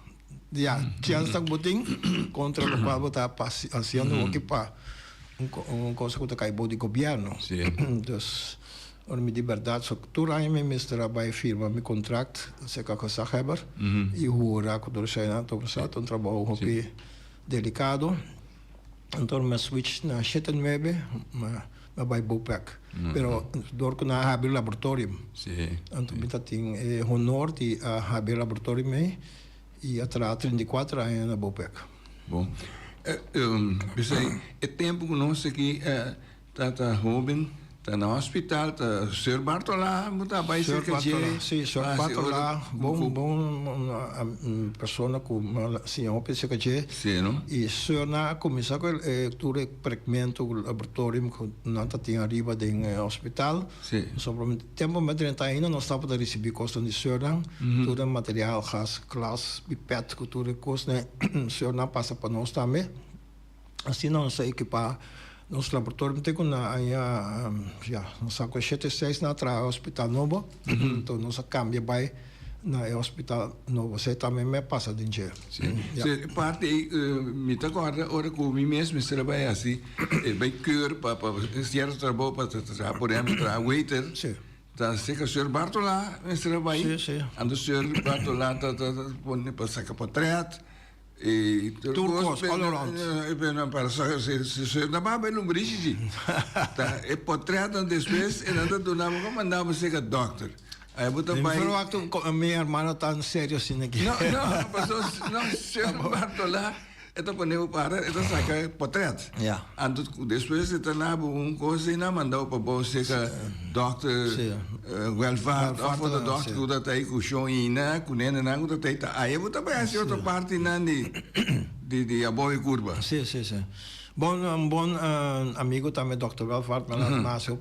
Ja, chance tak boting contra lo qual está haciendo aqui para coisa que está caindo de governo. Dus om die verdade, so toen aan me mister bij firma mijn contract, se que gezagheber, e hoe raak door zijn aantal zat, een trabalho op delicado. Então me switch na 79, maar bij Bopec. Pero door que na hebben laboratorium. Então me tem honor de hebben laboratorium mee. E atrás 34 anos na Bopec. Bom, pensei, é tempo que nós aqui tá jovem, tá no hospital, tá Sr. Bartolá, tá vai ser que sim, Sr. Bartolá, bom pessoa com sim, o PC que sim, não? E Sr. na começar com tudo experimento laboratório que não tá tinha arriba do hospital. Sim. Sobre tempo mais 30 anos nós estava para receber custo de Sr. Tudo material, gas, classe, pipet, que tudo custo, né? Sr. na passa para nós também. Assim não sei equipar nosso laboratório tem que já nós com 76 na tra hospital novo, então nós cambia vai na hospital novo, você também me passa de dia. Sim. Parte me tá agora hora que me mesmo trabalha assim, vai cure para certo trabalho para por exemplo para waiter. Sim. Tá seca Sr. Bartolá, me trabalha. Sim. Ando Sr. Bartolá tá põe para sacar portrait. E turcos all around. Para se na baba não brinque tá é portrait depois e nada do nada como mandava ser doctor aí botar pai pero acto minha irmã tá sério assim aqui não passou não Sr. Bartolá então poneu para então saca portrait ando depois está na coisa e não mandou para você que doctor welfare of the doctor dat aí com show ina com nena não dat aí aí botar para essa outra parte não de apoio curva sim bom amigo também Dr. Welfare mas eu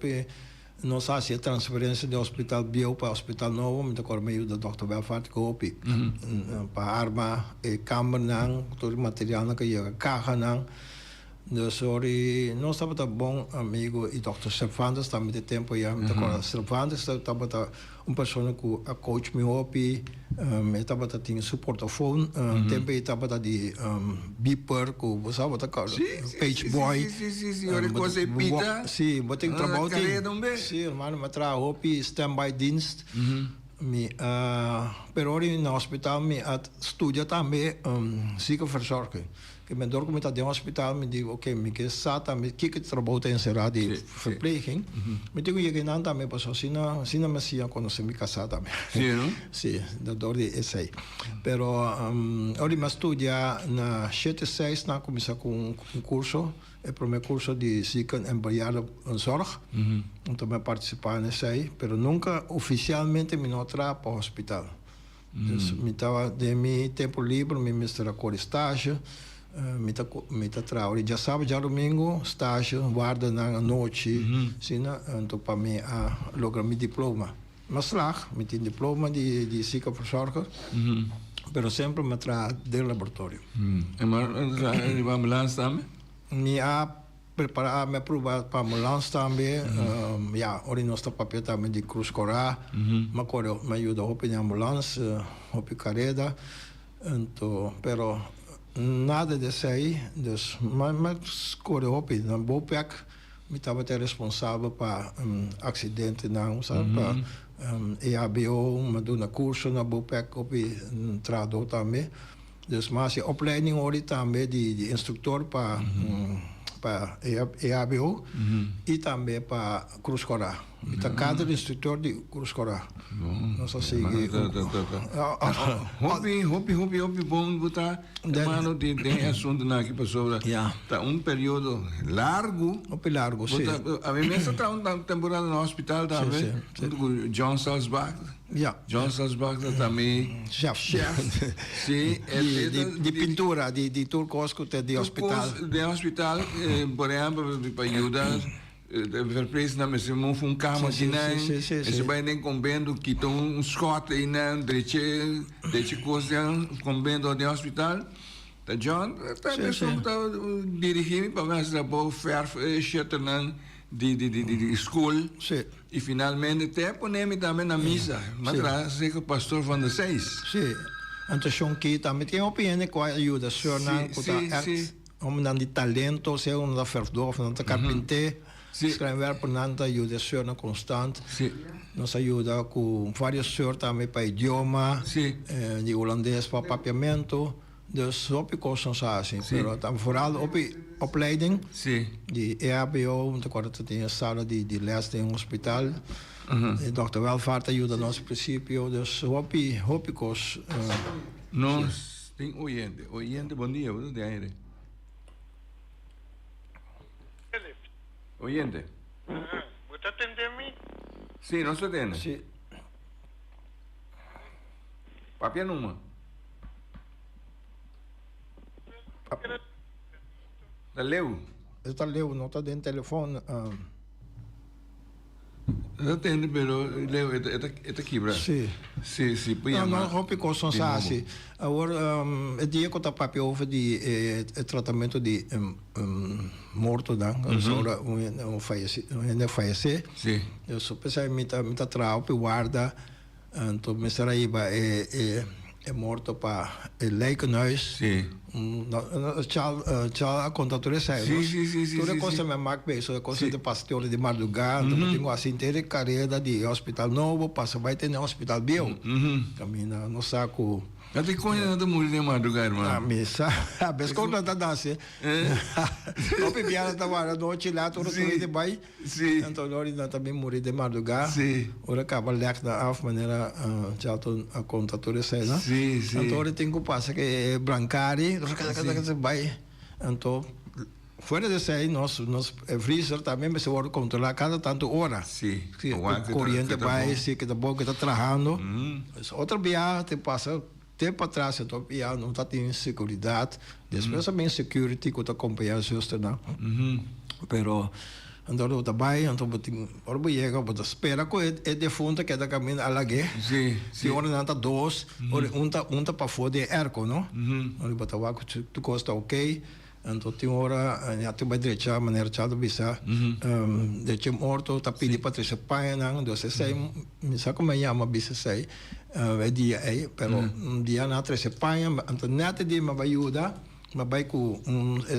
nós fazia transferência do hospital bio para o hospital novo, me tocou meio do Dr. Welfare que opi para arma e câmara não, todo material que ia carro não. Sorry, nós estava bom amigo e Dr. Cervantes também de tempo já me tocou Cervantes estava pessoa que a coach me opi, estava tinha suportofone, tempo estava de beeper que você estava page boy. Sim, olha coisa pita. Sim, botei trabalho sim, mano, me tra opi standby dienst. Pero no hospital me estudia também ziekenverzorging. Que me door met dat hospitaal, me digo, oké, me que sata, me kijk het trabalho em será de verpleging. Me digo, je que não também passou, sina me sia quando se me casar também. Sim, não? Sim, da dor de esse. Pero, ora me estudia na 76 na começar com curso, o primeiro curso de zieken en bejaardenszorg. Então me participar nesse aí, pero nunca oficialmente me não tra para o hospital. Dus me tava de mi tempo livre, me mistura com estágio. Me trabalho já sábado, já domingo, estágio, guarda na noite, então para mim lograr meu diploma. Mas slag, me tem diploma de ziekenverzorger, pero sempre me traz do laboratório. E a ambulância também? Me preparar, me provar para a ambulância também, ori nosso papel também de Cruz Corá, me ajuda a ambulância, a carreta, então, pero nada desse aí, mas correu na Bopec, me estava até responsável para acidente não, sabe, para EHBO, me deu na curso na Bopec, tradutor também, dus mas a opleiding hoor também de instrutor para EHBO e também para Cruz Corá. Está cada instrutor de Cruz Corá. Nós assim Hobby bom botar mano de assunto na que passou tá período largo sim. A mim mesmo tá uma temporada no hospital também com John Salzbach. John Salzbach também chef. Sim, de pintura, de turcos de hospital. De hospital por exemplo, para ajudar, verprezen dat met een kamer Sim, in sim, sim, en sim. ze bij den convento que estão Scott in een deixe coisa convento de hospital. Dat John, dat Sim, is sim. ook dirigir para ver se dá para verf shutteren de school. Sim. E finalmente até ponemos também na missa. Mas lá sei que o pastor van der Seis. Sim. Então, Sean Key também tem opinião com a ajuda. Senhor, não, om dan die talento, se om dat verdorf, dan de carpinteiro, schrijnwerper, dan de ajuda, senhor, na constant. Nos ajuda com vários senhor também para idioma, de holandês para papiamento. Dus op je kosten assim, pero dan vooral op je opleiding, die EHBO, want ik had het in sala die les in een hospitaal. De dokter welvaart ajuda nos princípio, dus op je kost. Nós tem oyente, bom dia, wat is de aire? Oyente. ¿Usted atiende a mí? Sí, no se tiene. Sí. Papia numa. Da Leu. Está Leu, não está dentro do telefone. Não atende, pero Leu, é quebra. Sim. Sim, põe a mão. Não, não, não, são assim. Agora, o dia que eu estou papel over de tratamento de morto, né? Um falecer. Sim. Eu só pensei, me tá traupe, guarda. Então, me será aí, é morto para el lijkenhuis. Sim. Já a contatura sai. Sim. Toda coisa me marca bem, só coisa de pastor de madrugada, tenho assim ter carreira de hospital novo, passa vai ter no hospital bio. Camina no saco. Até quando não morre de madrugada, irmão? A missa, a vez quando não dança. O pibiana tá lá noite lá, todo dia de bai. Sim. Então Lori não também morre de madrugada. Sim. Ora acaba leg da af maneira já a contatura sai, né? Sim. Então ora tem que passar que brancari, cada vai. Então fora de sair, nosso freezer também se pode controlar cada tanto hora. Sim. O corrente vai, se que tá bom que tá trabalhando. Outra via te passa tempo atrás, então não está tendo segurança. Depois também security que está acompanhando a justa, não. Pero então eu trabalho, então eu vou chegar, eu vou esperar que é defunto que está caminhando a lague. Sim. Se ora não está dois, tá para fora de erco, não? Eu vou trabalhar que tu gosta ok. Então tem hora, já tu vai direita, maneira de visa, de morto, tá pedindo para trazer pai, não? Então você sai, me sabe como é chama bisa sai, é dia aí, pero dia na trazer pai, então nada de me vai ajudar, mas vai com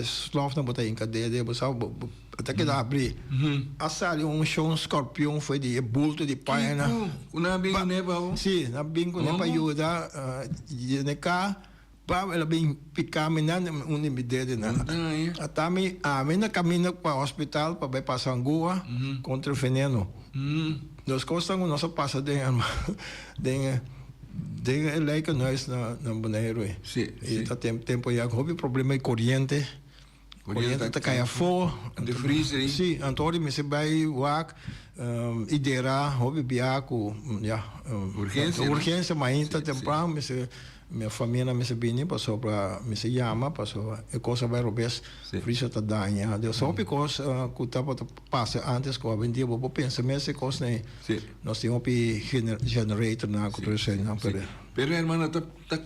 slof na botar em cadeia, de você até que dá abrir, assali chão escorpião foi de bulto de pai, né? Na bingo né, pau? Sim, na bingo né para ajudar, de cá. Ela bem picar menina unidade né. Atami na caminho para o hospital para passar angua contra o veneno. Nós gostamos nossa passa de leque nós na Bonaire. Sim. E tá tempo já houve problema de corrente. Corrente tá caia fogo. De freezer. Sim, Antônio me se vai wak idera houve biaco já urgência mas ainda temprano me se minha família me bem passou para me se chama passou e coisa vai robes frisa tá danha deu só because que tava passa antes que eu vendia vou pensar mas se coisa né nós temos generator na cultura não pero hermano tá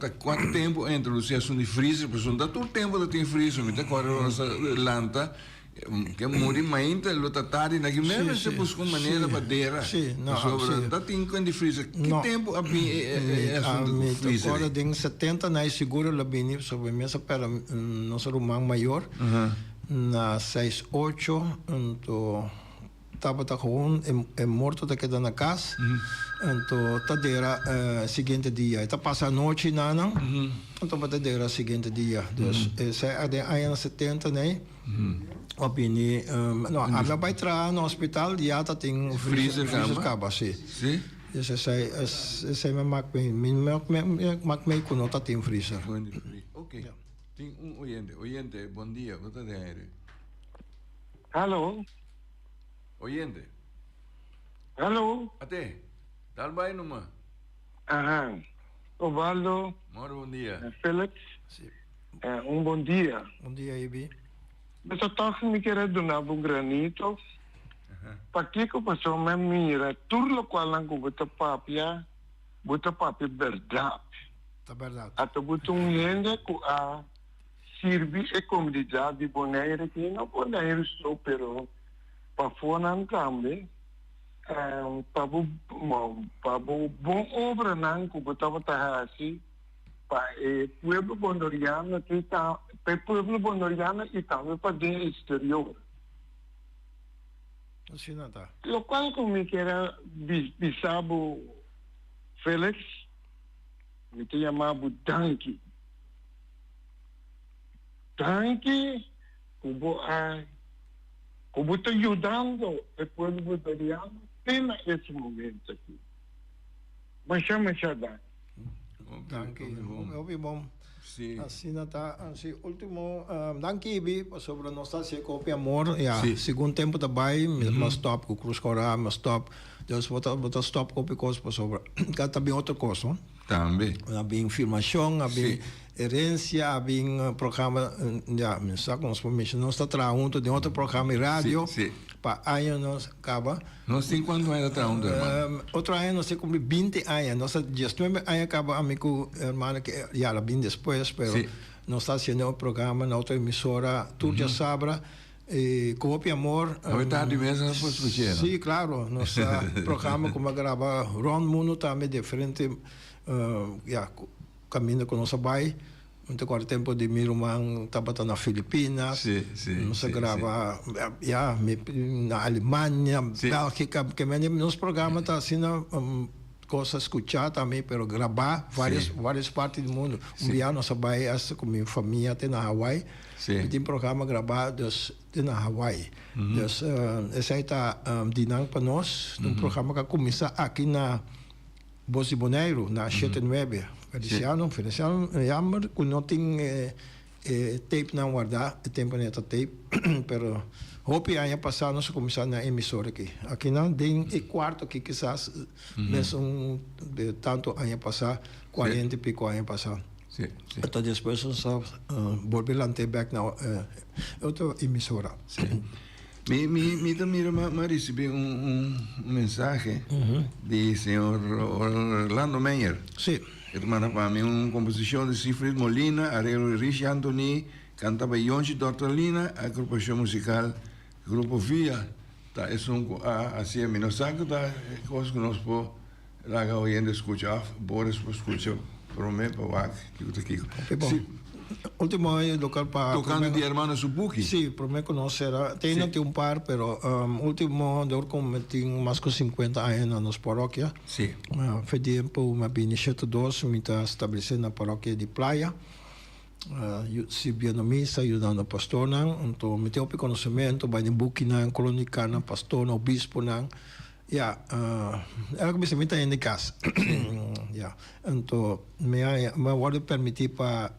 quanto tempo entre o acesso de freezer por tá todo tempo da tem freezer me tá agora nossa lanta que morre ainda lo tatari na que mesmo se busca uma maneira para dera sobre tá tem quando freezer que tempo é freezer agora tem 70 na seguro la bem sobre mesa para nosso irmão maior na 68 então tava gewoon é morto da queda na casa então tá dera seguinte dia tá passa a noite não então tá dera seguinte dia dus essa é a anos 70 né opini não a vai entrar no hospital já tá tem freezer caba sim esse me mak me com nota tem freezer ok tem oyente bom dia bota de aire Alô? Oyente. Alô? Até. Dá bem numa. Aham. Ovaldo. Bom dia. Felix. Bom dia. Bom dia, Ibi. Basta toque me querer donar um granito. Para que a pessoa me mira, tudo o qual não bota papia verdade. É verdade. Até bota gente que a servir a comunidade de Bonaire, que não Bonaire só, pero para fora não também. Para bom obra não que bota assim, para o povo bonoriano que está, para o povo bonoriano e também para o exterior. Assim não tá. Lo qual como que era bisabo Félix, me te chamava Danke. Danke, como está ajudando o povo bolivariano nesse momento aqui. Mas chama Danke. Danke. Ouvi bom. Sim. Assim não tá. Assim, último, danke Ibi, sobre nós está se copia amor. Segundo tempo também, mas stop com Cruz Corá, mas stop. Deus bota stop copia coisa sobre. Cá também outra coisa. Também. Havia filmação, havia herência, havia programa, não sei como se chama, nós está trabalhando de outro programa de rádio, para anos nós acaba. Nós temos quantos anos trabalhando, irmão? Outro ano nós temos 20 anos, nós 19 anos acaba, amigo, irmão, que já bem depois, pero nós está fazendo um programa na outra emissora, tudo já sabe. Copia amor. Tarde mesmo não posso escutar. Sim, claro. Nosso programa como grava Ron Mundo também diferente. Caminho com nossa bai. Muito agora tempo de meu irmão estava na Filipinas. Nós grava na Alemanha, Bélgica, que nosso programa está assim coisa escutar também, pero gravar várias partes do mundo. Dia nossa bai com minha família até na Hawaii. Tem programa gravado na Hawaii. Esse aí está dinâmico para nós. Um programa que começa aqui na Bosque Bonaire, na 79. Feliciano, jammer, que não tem tape não guardar, tempo não tape, pero hope ano passado nós começamos na emissora aqui. Aqui não tem quarto aqui quizás, mesmo tanto ano passado, 40 e pico ano passado. Então depois nós voltamos a ter back na outra emissora. Me recebi mensagem do senhor Orlando Meyer. Sim. Ele manda para mim uma composição de Siegfried Molina, arreglo de Rich Anthony, cantava Yonchi Tortolina, a agrupação musical Grupo Via. Tá, é assim, a minha saco, tá, coisa que nós podemos lá ouvindo escutar, Boris para escutar, para mim, para o Wack, que eu estou aqui. Último año local para tocando de hermano Subuki. Sí, por mí conocerá. Tengo un par, pero último de como tengo más de 50 años en las parroquias. Sí. Fue tiempo me vine 2 me está estableciendo la parroquia de Playa. Sirviendo misa, ayudando a pastor, entonces me tengo conocimiento, voy en Bukina, crónica, pastor, obispo, era que me se mete en la casa. Entonces, me voy a permitir para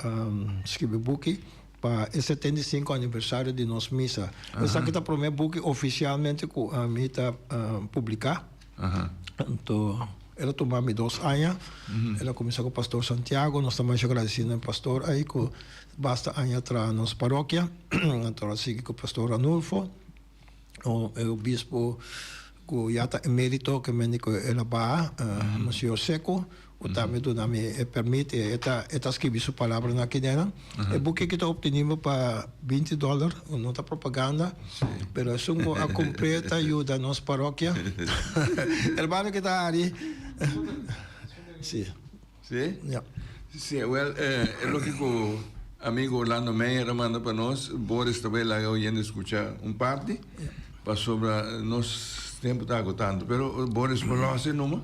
escribir buque para el 75 aniversario de nuestra misa. Esa que está el primer buque oficialmente que me está publicado. Entonces, ela tomou-me 2 anos. Ela começou com o pastor Santiago. Nós estamos agradecendo ao pastor aí que basta anos atrás na nossa paróquia. Então, ela segue com o pastor Ranulfo, o bispo que já está emérito, que me diz que ela vai, o senhor Seco, o também me permite, ela escreve sua palavra aqui dentro. É porque que está obtendo para $20, não está propaganda, mas é uma completa ajuda à nossa paróquia. Hermano que está ali. Sim. Sim? Yeah. Sim, well, é lógico, amigo Orlando Meyer manda para nós, Boris também lá ouvindo escutar parte, para sobre nosso tempo está agotando, pero Boris, por lá, assim, número?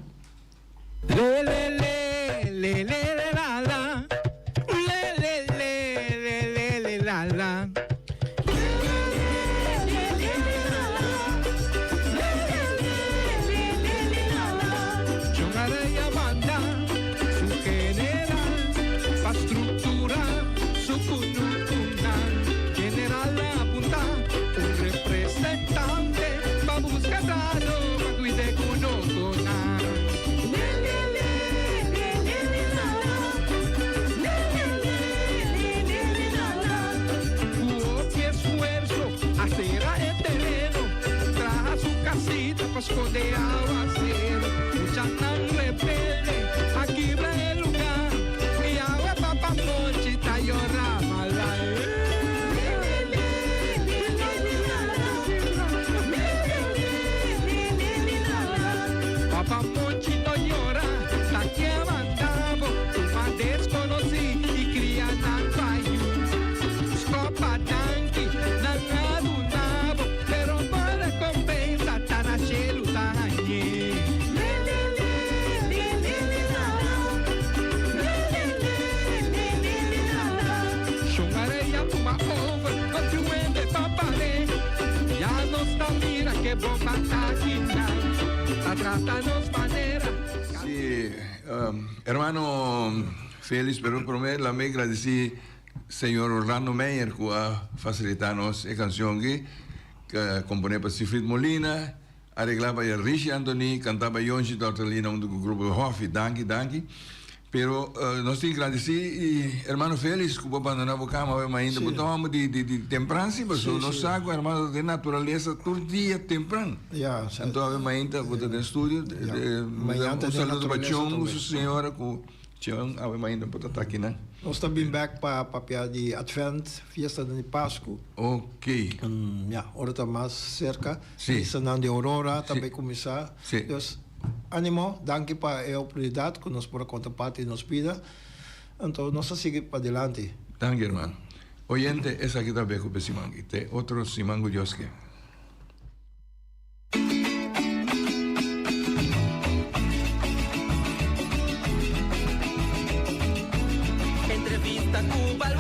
Le le le le le la la le le le le le la la giocare a banda su general pa struttura su conducta general apunta un representante pa buscar dado pa guide con pa' Ponchito llora, taqueaba andavo, tu ma desconocí y crían al payu. Scopa tanki, nangadu nabo, pero por recompensa tan achelu tañe. Shungareya tuma over, continuende papale, ya no está mira que boca taquina, la tratanos manera. Sí, hermano Félix, pero prometo la me agradeci señor Orlando Meyer que ha facilitado esa canción que compone para Sigfrid Molina, arreglaba ya Richie Anthony, cantaba Yonchi Tortolina, un grupo de Hoffi, danke. Pero nós te agradeci e hermano Félix que abandonava a cama, mas ainda botamos de temprano, sim, mas nós saco hermano de natureza todo dia temprano. Ja, Então ainda vou ter estúdio, um saludo para Chong, senhora com Chong, ainda pode estar aqui, né? nós estamos back para de Advent, fiesta de Páscoa. Ok. Ja, ora está mais cerca. Sim. Sanando de Aurora também começar. Sim. Então, ânimo, danke para a oportunidade que nos por conta parte nos pida. Então, nós seguimos para adelante. Danke, hermano. Oyente, esa aquí también con Simangi. Te otro Simango Yoske. Entrevista Cuba al